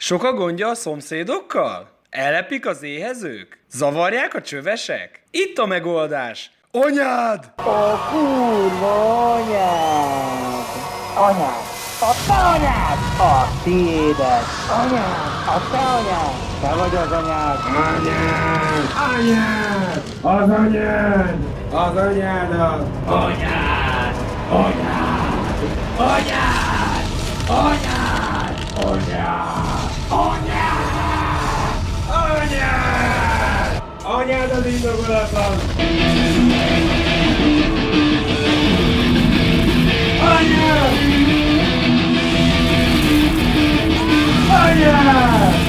Sok a gondja a szomszédokkal? Ellepik az éhezők? Zavarják a csövesek? Itt a megoldás! Anyád! A kurva anyád! Anyád! A te anyád! A tiédet! Anyád! A te anyád! Te vagy az anyád! Anyád! Anyád! Az anyád! Az anyádat! Anyád! Anyád! Anyád! Anyád! Anyád! Anyád! Anyád! Anyád az indokolatlan! Anyád! Anyád!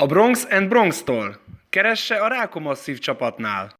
A Bronx and Bronx-tól. Keresse a Rákomasszív csapatnál.